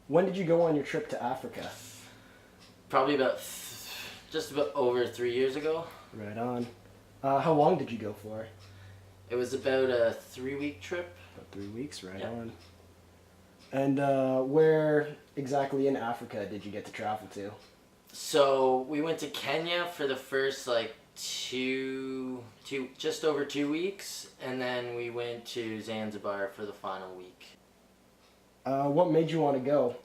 When did you go on your trip to Africa? Probably just about over 3 years ago. Right on. How long did you go for? It was about a 3 week trip. About 3 weeks, right Yeah. on. And where exactly in Africa did you get to travel to? So we went to Kenya for the first like just over 2 weeks, and then we went to Zanzibar for the final week. What made you want to go?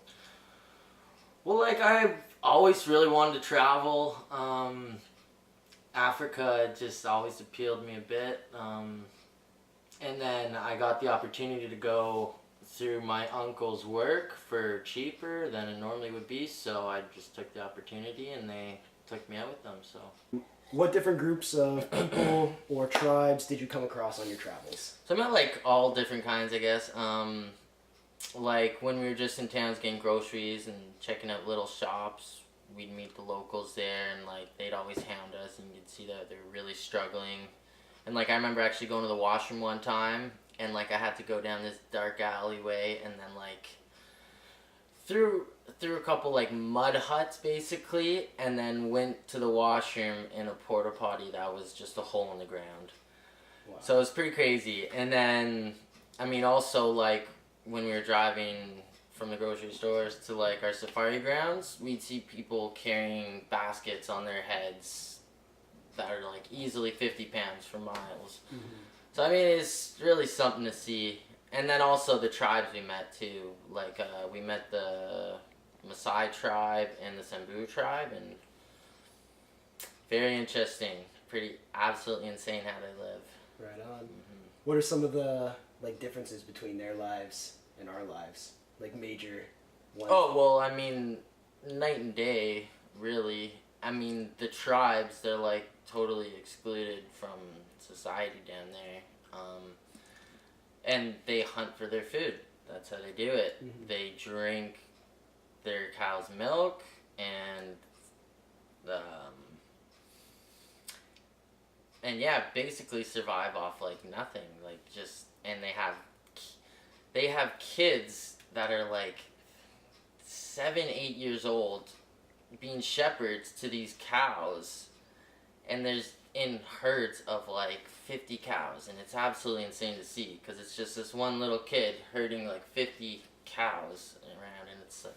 Well, like I always really wanted to travel. Africa just always appealed me a bit. And then I got the opportunity to go through my uncle's work for cheaper than it normally would be, so I just took the opportunity and they took me out with them. So What different groups of people or tribes did you come across on your travels? I met like all different kinds, I guess. Like when we were just in towns getting groceries and checking out little shops, we'd meet the locals there, and like they'd always hound us, and you'd see that they're really struggling. And like I remember actually going to the washroom one time, and like I had to go down this dark alleyway, and then like through a couple like mud huts basically, and then went to the washroom in a porta potty that was just a hole in the ground. Wow. So it was pretty crazy. And then I mean also like when we were driving from the grocery stores to like our safari grounds, we'd see people carrying baskets on their heads that are like easily 50 pounds for miles. Mm-hmm. So I mean, it's really something to see. And then also the tribes we met too. Like we met the Masai tribe and the Samburu tribe, and very interesting. Pretty absolutely insane how they live. Right on. Mm-hmm. What are some of the like differences between their lives and our lives? Like major ones? Oh, well, I mean, night and day, really. I mean, the tribes, they're like totally excluded from society down there. And they hunt for their food. That's how they do it. Mm-hmm. They drink their cow's milk, and yeah, basically survive off like nothing. Like just, and they have kids that are like 7, 8 years old being shepherds to these cows, and there's in herds of like 50 cows, and it's absolutely insane to see because it's just this one little kid herding like 50 cows around, and it's like,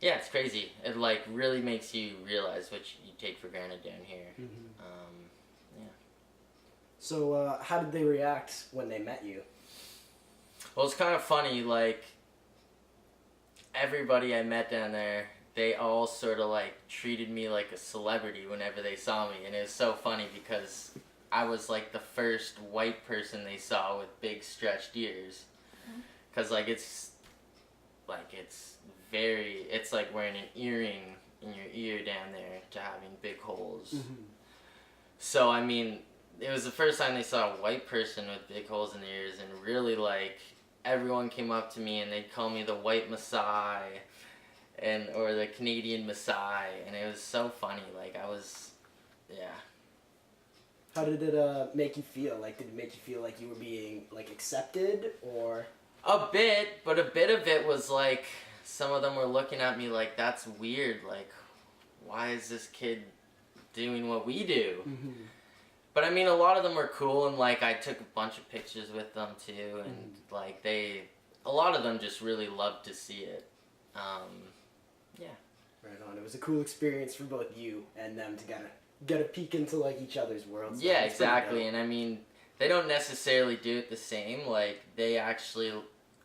yeah, it's crazy. It like really makes you realize what you take for granted down here. Mm-hmm. Yeah. So how did they react when they met you? Well, it's kind of funny, like, everybody I met down there, they all sort of, like, treated me like a celebrity whenever they saw me, and it was so funny because I was, like, the first white person they saw with big stretched ears, because, like, it's like wearing an earring in your ear down there to having big holes. Mm-hmm. So, I mean, it was the first time they saw a white person with big holes in their ears, and really, like, everyone came up to me and they'd call me the white Masai or the Canadian Masai, and it was so funny. Like, yeah. How did it make you feel? Like, did it make you feel like you were being like accepted, or? A bit, but a bit of it was like, some of them were looking at me like, that's weird, like, why is this kid doing what we do? Mm-hmm. But I mean, a lot of them were cool, and like I took a bunch of pictures with them too, and like a lot of them just really loved to see it. Yeah. Right on. It was a cool experience for both you and them to get a peek into like each other's worlds. Yeah, exactly. And I mean, they don't necessarily do it the same. Like they actually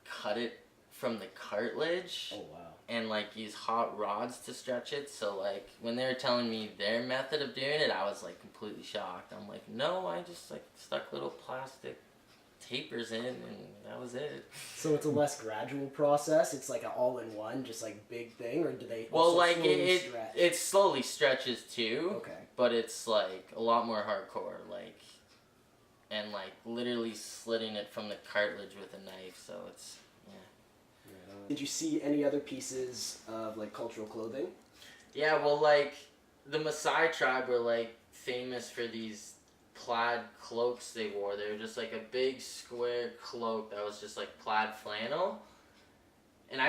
cut it from the cartilage. Oh wow. And like use hot rods to stretch it. So like when they were telling me their method of doing it, I was like completely shocked. I'm like, no, I just like stuck little plastic tapers in, and that was it. So it's a less gradual process. It's like an all-in-one, just like big thing, or do they? Well, also like slowly stretch? it slowly stretches too. Okay. But it's like a lot more hardcore, like, and like literally slitting it from the cartilage with a knife. So it's yeah. Did you see any other pieces of like cultural clothing? Yeah, well, like the Masai tribe were like famous for these plaid cloaks they wore. They were just like a big square cloak that was just like plaid flannel, And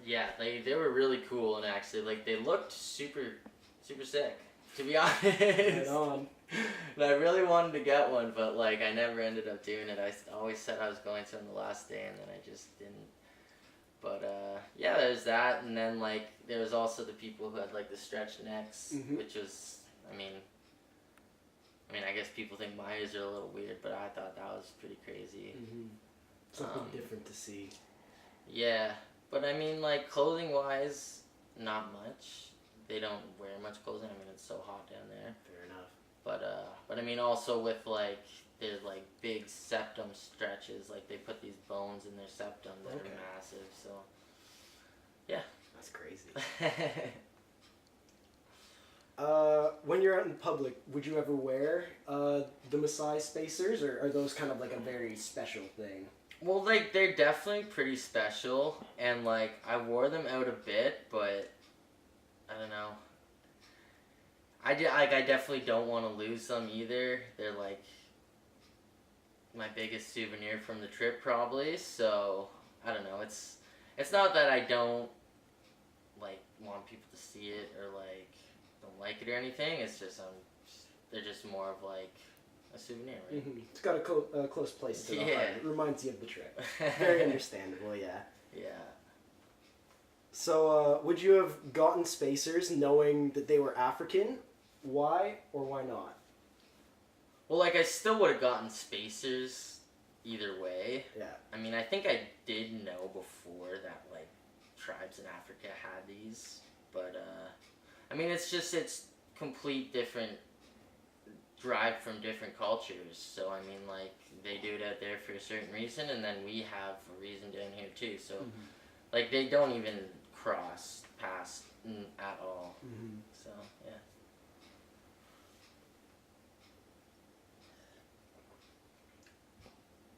yeah, they were really cool, and actually, like, they looked super sick, to be honest. Right on. And I really wanted to get one, but like I never ended up doing it. I always said I was going to on the last day, and then I just didn't. But yeah, there's that, and then like there was also the people who had like the stretched necks, which was, I mean, I guess people think my ears are a little weird, but I thought that was pretty crazy. Something different to see. Yeah, but I mean, like clothing wise, not much. They don't wear much clothing. I mean, it's so hot down there. Fair enough. But I mean, also with like there's like big septum stretches. Like they put these bones in their septum that are massive. So yeah, that's crazy. When you're out in public, would you ever wear the Masai spacers, or are those kind of like a very special thing? Well, like they're definitely pretty special, and like I wore them out a bit, but I don't know. I definitely don't want to lose them either. They're like my biggest souvenir from the trip, probably. So I don't know. It's not that I don't like want people to see it or like don't like it or anything. It's just they're just more of like a souvenir, right? It's got a close place to the heart. It reminds you of the trip. Very understandable, yeah. Yeah. So, would you have gotten spacers knowing that they were African? Why or why not? Well, like I still would have gotten spacers either way. Yeah. I mean, I think I did know before that like tribes in Africa had these, but I mean, it's complete different, derived from different cultures. So I mean, like they do it out there for a certain reason, and then we have a reason down here too. So like they don't even cross paths at all. So yeah.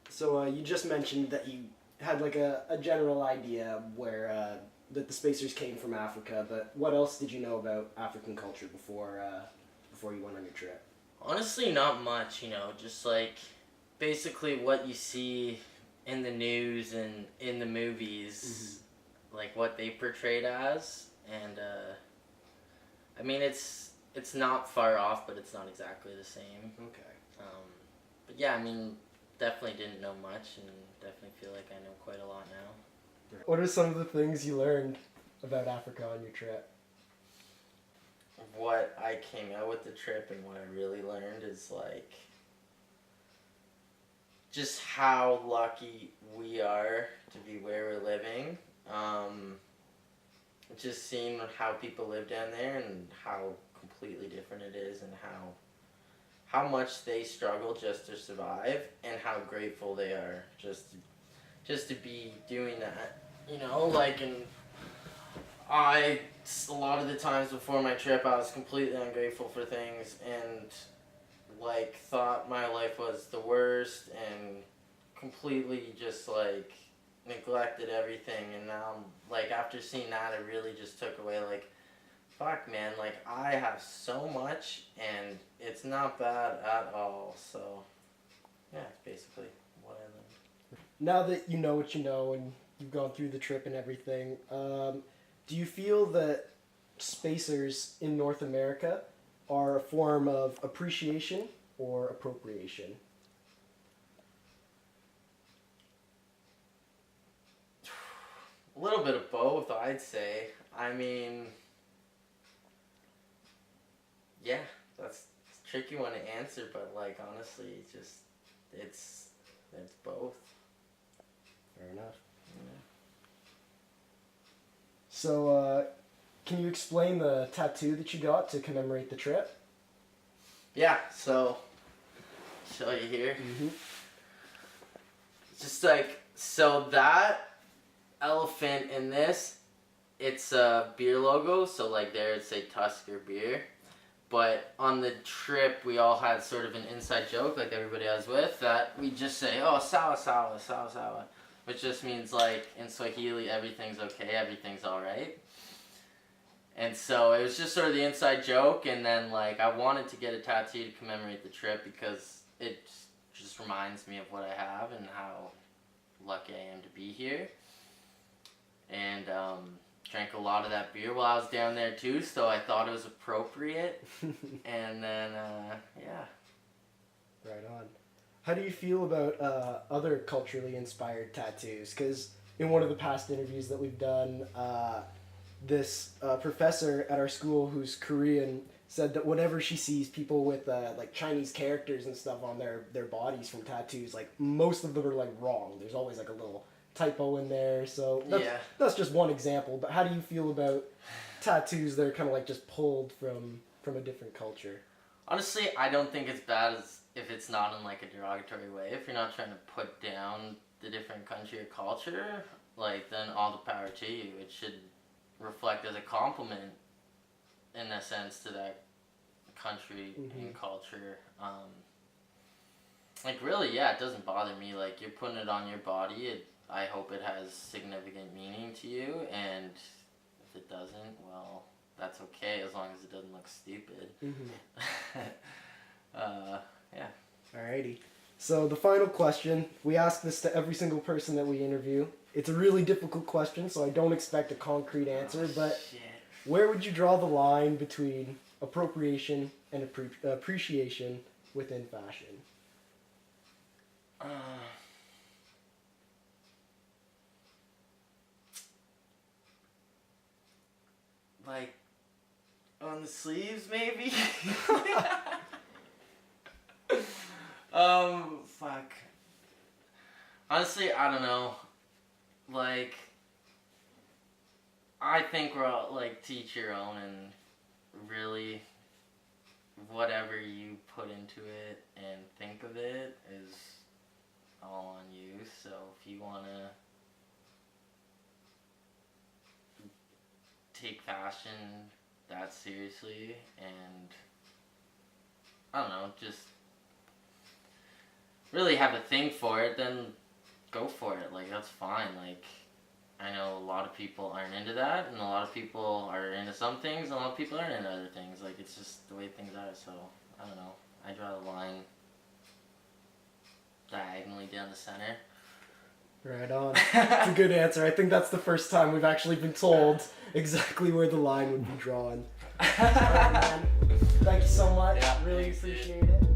So you just mentioned that you had like a general idea where that the spacers came from Africa, but what else did you know about African culture before you went on your trip? Honestly, not much. Just like basically what you see in the news and in the movies, like what they portrayed as, and I mean it's not far off, but it's not exactly the same. Okay. But yeah, I mean, definitely didn't know much, and definitely feel like I know quite a lot now. What are some of the things you learned about Africa on your trip? What I came out with the trip and what I really learned is like just how lucky we are to be where we're living. Just seeing how people live down there and how completely different it is, and how much they struggle just to survive, and how grateful they are just to be doing that. Like, and a lot of the times before my trip, I was completely ungrateful for things and like thought my life was the worst and completely just like neglected everything. And now, like, after seeing that, it really just took away like, fuck, man, like I have so much and it's not bad at all. So yeah, it's basically what I learned. Now that you know what you know and you've gone through the trip and everything, do you feel that spacers in North America are a form of appreciation or appropriation? A little bit of both, I'd say. I mean, yeah, that's a tricky one to answer, but like honestly, it's both. Fair enough. Yeah. So, can you explain the tattoo that you got to commemorate the trip? Yeah, so show you here. Just like, so that elephant in this, it's a beer logo, so like there it'd say Tusker beer. But on the trip, we all had sort of an inside joke, like everybody I was with, that we just say, oh, sawa, sawa, sawa, sawa. Which just means, like, in Swahili, everything's okay, everything's alright. And so it was just sort of the inside joke, and then, like, I wanted to get a tattoo to commemorate the trip because it just reminds me of what I have and how lucky I am to be here. and drank a lot of that beer while I was down there too. So I thought it was appropriate, and then yeah. Right on. How do you feel about other culturally inspired tattoos? Because in one of the past interviews that we've done, this professor at our school who's Korean said that whenever she sees people with like Chinese characters and stuff on their bodies from tattoos, like most of them are like wrong. There's always like a little typo in there. So that's just one example. But how do you feel about tattoos that are kind of like just pulled from a different culture? Honestly, I don't think it's bad as if it's not in like a derogatory way. If you're not trying to put down the different country or culture, like then all the power to you. It should reflect as a compliment in a sense to that country and culture. Like really, yeah, it doesn't bother me. Like you're putting it on your body. I hope it has significant meaning to you, and if it doesn't, well, that's okay as long as it doesn't look stupid. Yeah. Alrighty. So the final question, we ask this to every single person that we interview. It's a really difficult question, so I don't expect a concrete answer, but where would you draw the line between appropriation and appreciation within fashion? Like on the sleeves, maybe. Fuck. Honestly, I don't know. Like, I think we're all, like, to each your own, and really, whatever you put into it and think of it is all on you. So if you want to take fashion that seriously and, I don't know, just really have a thing for it, then go for it. Like, that's fine. Like, I know a lot of people aren't into that, and a lot of people are into some things, and a lot of people aren't into other things. Like, it's just the way things are, so, I don't know. I draw the line diagonally down the center. Right on. It's a good answer. I think that's the first time we've actually been told exactly where the line would be drawn. All right, man. Thank you so much. Yeah, really thanks, appreciate it.